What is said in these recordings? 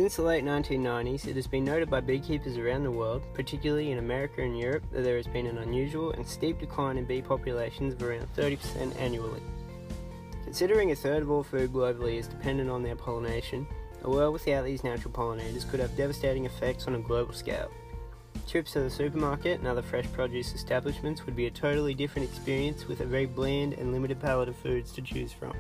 Since the late 1990s, it has been noted by beekeepers around the world, particularly in America and Europe, that there has been an unusual and steep decline in bee populations of around 30% annually. Considering a third of all food globally is dependent on their pollination, a world without these natural pollinators could have devastating effects on a global scale. Trips to the supermarket and other fresh produce establishments would be a totally different experience with a very bland and limited palette of foods to choose from.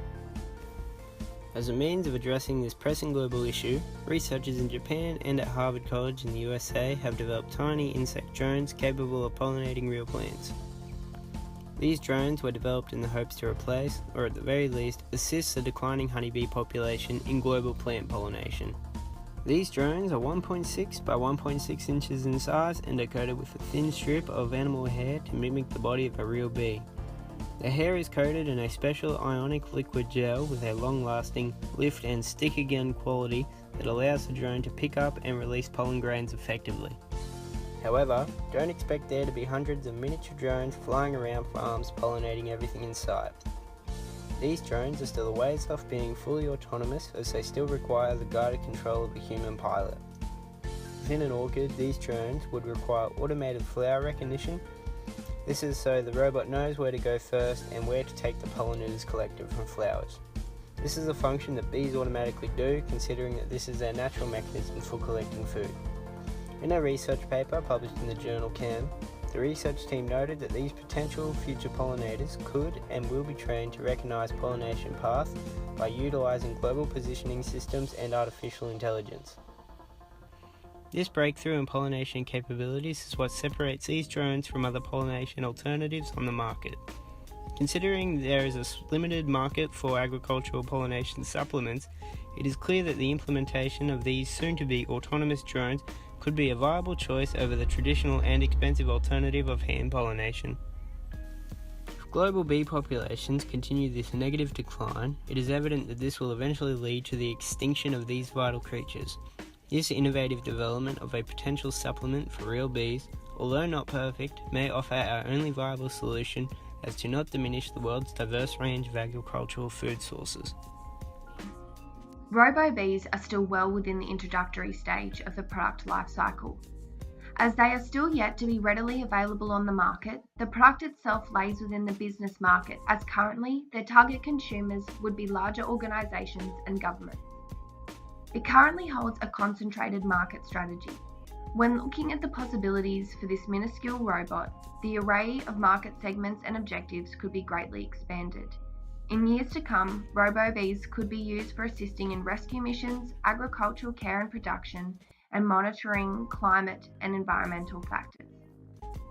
As a means of addressing this pressing global issue, researchers in Japan and at Harvard College in the USA have developed tiny insect drones capable of pollinating real plants. These drones were developed in the hopes to replace, or at the very least, assist the declining honeybee population in global plant pollination. These drones are 1.6 by 1.6 inches in size and are coated with a thin strip of animal hair to mimic the body of a real bee. The hair is coated in a special ionic liquid gel with a long-lasting lift and stick-again quality that allows the drone to pick up and release pollen grains effectively. However, don't expect there to be hundreds of miniature drones flying around farms pollinating everything in sight. These drones are still a ways off being fully autonomous, as they still require the guided control of a human pilot. Within an orchid, these drones would require automated flower recognition. This is so the robot knows where to go first and where to take the pollinators collected from flowers. This is a function that bees automatically do, considering that this is their natural mechanism for collecting food. In a research paper published in the journal Chem, the research team noted that these potential future pollinators could and will be trained to recognize pollination paths by utilizing global positioning systems and artificial intelligence. This breakthrough in pollination capabilities is what separates these drones from other pollination alternatives on the market. Considering there is a limited market for agricultural pollination supplements, it is clear that the implementation of these soon-to-be autonomous drones could be a viable choice over the traditional and expensive alternative of hand pollination. If global bee populations continue this negative decline, it is evident that this will eventually lead to the extinction of these vital creatures. This innovative development of a potential supplement for real bees, although not perfect, may offer our only viable solution as to not diminish the world's diverse range of agricultural food sources. Robobees are still well within the introductory stage of the product life cycle. As they are still yet to be readily available on the market, the product itself lays within the business market, as currently their target consumers would be larger organisations and governments. It currently holds a concentrated market strategy. When looking at the possibilities for this minuscule robot, the array of market segments and objectives could be greatly expanded. In years to come, Robobees could be used for assisting in rescue missions, agricultural care and production, and monitoring climate and environmental factors.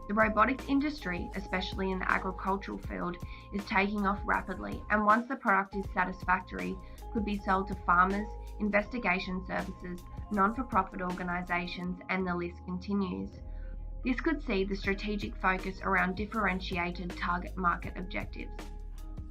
The robotics industry, especially in the agricultural field, is taking off rapidly, and once the product is satisfactory, could be sold to farmers, investigation services, non-for-profit organisations, and the list continues. This could see the strategic focus around differentiated target market objectives.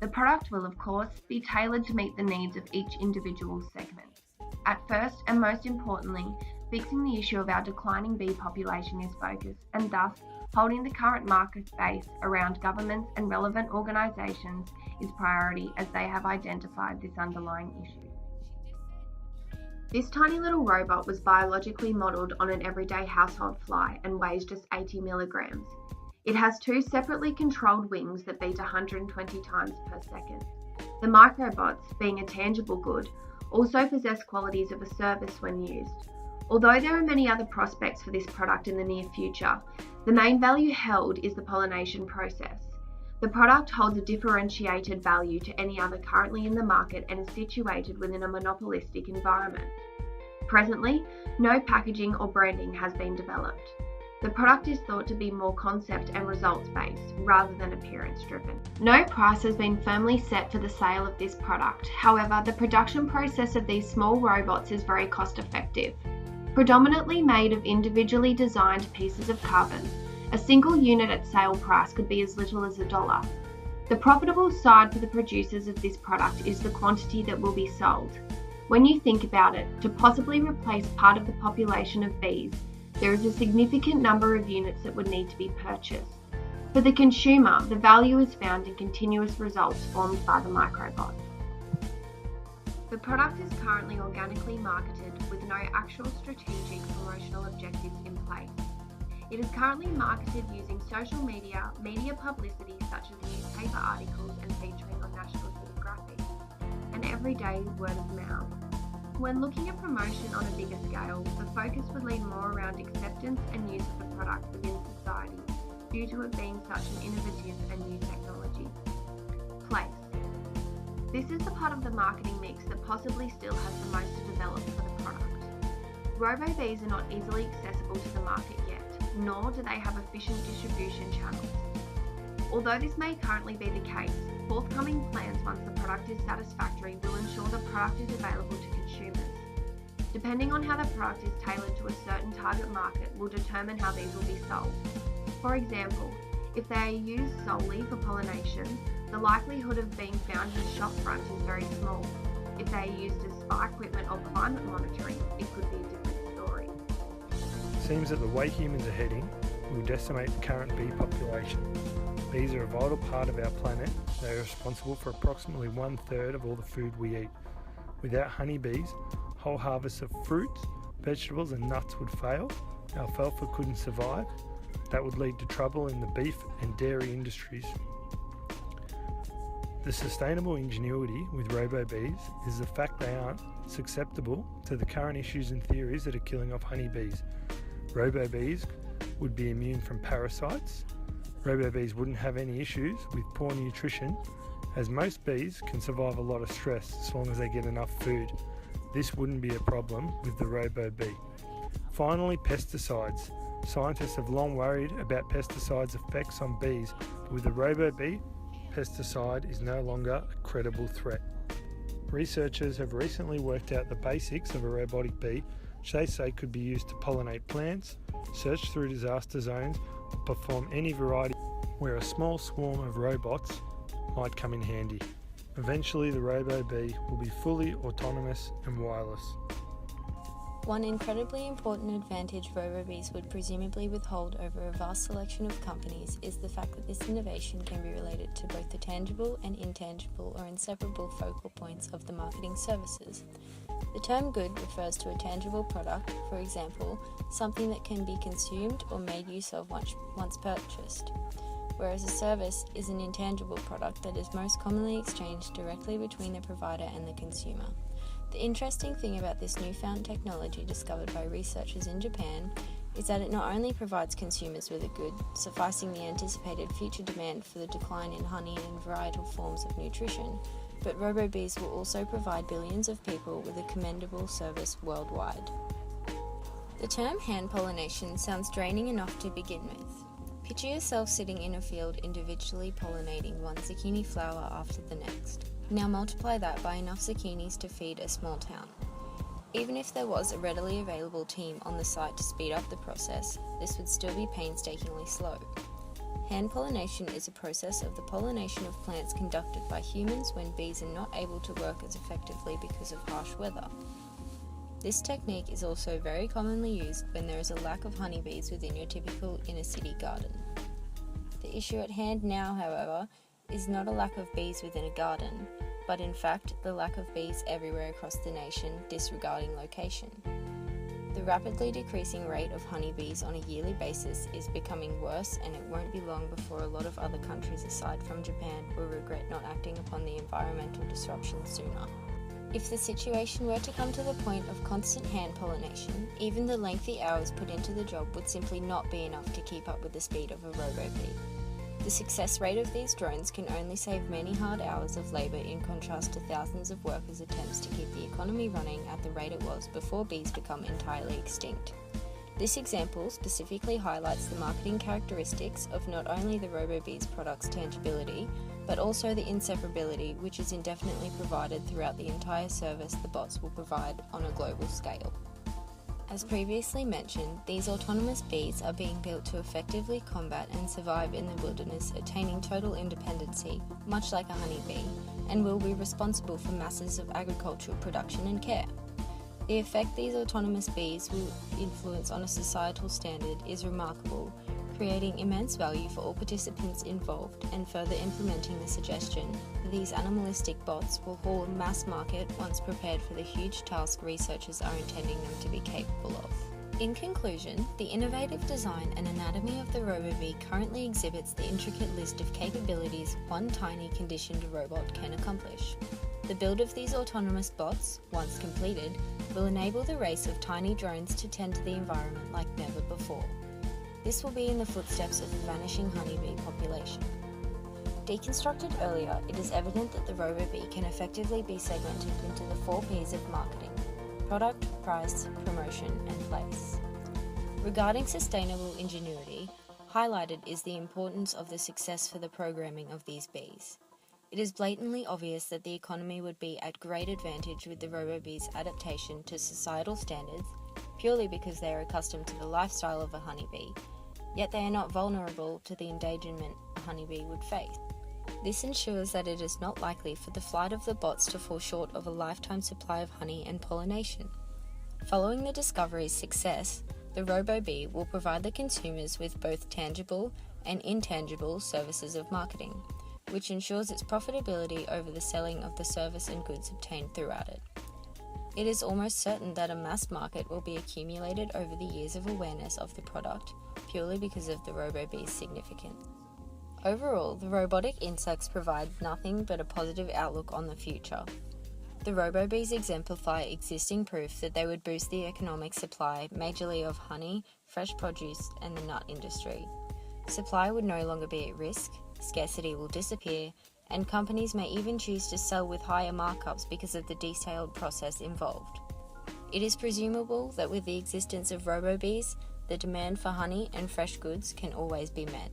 The product will, of course, be tailored to meet the needs of each individual segment. At first, and most importantly, fixing the issue of our declining bee population is focus, and thus, holding the current market base around governments and relevant organisations is priority, as they have identified this underlying issue. This tiny little robot was biologically modelled on an everyday household fly and weighs just 80 milligrams. It has 2 separately controlled wings that beat 120 times per second. The microbots, being a tangible good, also possess qualities of a service when used. Although there are many other prospects for this product in the near future, the main value held is the pollination process. The product holds a differentiated value to any other currently in the market and is situated within a monopolistic environment. Presently, no packaging or branding has been developed. The product is thought to be more concept and results-based rather than appearance-driven. No price has been firmly set for the sale of this product. However, the production process of these small robots is very cost-effective. Predominantly made of individually designed pieces of carbon, a single unit at sale price could be as little as $1. The profitable side for the producers of this product is the quantity that will be sold. When you think about it, to possibly replace part of the population of bees, there is a significant number of units that would need to be purchased. For the consumer, the value is found in continuous results formed by the microbot. The product is currently organically marketed with no actual strategic promotional objectives in place. It is currently marketed using social media, media publicity such as newspaper articles and featuring on National Geographic, and everyday word of mouth. When looking at promotion on a bigger scale, the focus would lean more around acceptance and use of the product within society due to it being such an innovative and new technology. Place. This is the part of the marketing mix that possibly still has the most to develop for the product. Robobees are not easily accessible to the market yet, nor do they have efficient distribution channels. Although this may currently be the case, forthcoming plans once the product is satisfactory will ensure the product is available to consumers. Depending on how the product is tailored to a certain target market will determine how these will be sold. For example, if they are used solely for pollination, the likelihood of being found in a shop front is very small. If they are used as spy equipment or climate monitoring, it could be a different story. Seems that the way humans are heading will decimate the current bee population. Bees are a vital part of our planet. They are responsible for approximately 1/3 of all the food we eat. Without honeybees, whole harvests of fruits, vegetables and nuts would fail. Alfalfa couldn't survive. That would lead to trouble in the beef and dairy industries. The sustainable ingenuity with Robobees is the fact they aren't susceptible to the current issues and theories that are killing off honeybees. Robobees would be immune from parasites. Robobees wouldn't have any issues with poor nutrition, as most bees can survive a lot of stress as long as they get enough food. This wouldn't be a problem with the Robobee. Finally, pesticides. Scientists have long worried about pesticides' effects on bees, but with the Robobee, pesticide is no longer a credible threat. Researchers have recently worked out the basics of a robotic bee, which they say could be used to pollinate plants, search through disaster zones, or perform any variety where a small swarm of robots might come in handy. Eventually, the Robobee will be fully autonomous and wireless. One incredibly important advantage Robobees would presumably withhold over a vast selection of companies is the fact that this innovation can be related to both the tangible and intangible or inseparable focal points of the marketing services. The term good refers to a tangible product, for example, something that can be consumed or made use of once purchased, whereas a service is an intangible product that is most commonly exchanged directly between the provider and the consumer. The interesting thing about this newfound technology discovered by researchers in Japan is that it not only provides consumers with a good, sufficing the anticipated future demand for the decline in honey and varietal forms of nutrition, but Robobees will also provide billions of people with a commendable service worldwide. The term hand pollination sounds draining enough to begin with. Picture yourself sitting in a field individually pollinating one zucchini flower after the next. Now multiply that by enough zucchinis to feed a small town. Even if there was a readily available team on the site to speed up the process, this would still be painstakingly slow. Hand pollination is a process of the pollination of plants conducted by humans when bees are not able to work as effectively because of harsh weather. This technique is also very commonly used when there is a lack of honeybees within your typical inner city garden. The issue at hand now, however, is not a lack of bees within a garden, but in fact the lack of bees everywhere across the nation, disregarding location. The rapidly decreasing rate of honeybees on a yearly basis is becoming worse, and it won't be long before a lot of other countries aside from Japan will regret not acting upon the environmental disruption sooner. If the situation were to come to the point of constant hand pollination, even the lengthy hours put into the job would simply not be enough to keep up with the speed of a Robobee. The success rate of these drones can only save many hard hours of labour in contrast to thousands of workers' attempts to keep the economy running at the rate it was before bees become entirely extinct. This example specifically highlights the marketing characteristics of not only the Robobees product's tangibility, but also the inseparability which is indefinitely provided throughout the entire service the bots will provide on a global scale. As previously mentioned, these autonomous bees are being built to effectively combat and survive in the wilderness, attaining total independency, much like a honeybee, and will be responsible for masses of agricultural production and care. The effect these autonomous bees will influence on a societal standard is remarkable, creating immense value for all participants involved and further implementing the suggestion that these animalistic bots will haul a mass market once prepared for the huge task researchers are intending them to be capable of. In conclusion, the innovative design and anatomy of the Robobee currently exhibits the intricate list of capabilities one tiny conditioned robot can accomplish. The build of these autonomous bots, once completed, will enable the race of tiny drones to tend to the environment like never before. This will be in the footsteps of the vanishing honeybee population. Deconstructed earlier, it is evident that the Robobee can effectively be segmented into the 4 Ps of marketing: product, price, promotion, and place. Regarding sustainable ingenuity, highlighted is the importance of the success for the programming of these bees. It is blatantly obvious that the economy would be at great advantage with the Robobees' adaptation to societal standards, purely because they are accustomed to the lifestyle of a honeybee, yet they are not vulnerable to the endangerment a honeybee would face. This ensures that it is not likely for the flight of the bots to fall short of a lifetime supply of honey and pollination. Following the discovery's success, the Robobee will provide the consumers with both tangible and intangible services of marketing, which ensures its profitability over the selling of the service and goods obtained throughout it. It is almost certain that a mass market will be accumulated over the years of awareness of the product, purely because of the Robobee's significance. Overall, the robotic insects provide nothing but a positive outlook on the future. The Robobees exemplify existing proof that they would boost the economic supply majorly of honey, fresh produce, and the nut industry. Supply would no longer be at risk, scarcity will disappear, and companies may even choose to sell with higher markups because of the detailed process involved. It is presumable that with the existence of Robobees, the demand for honey and fresh goods can always be met.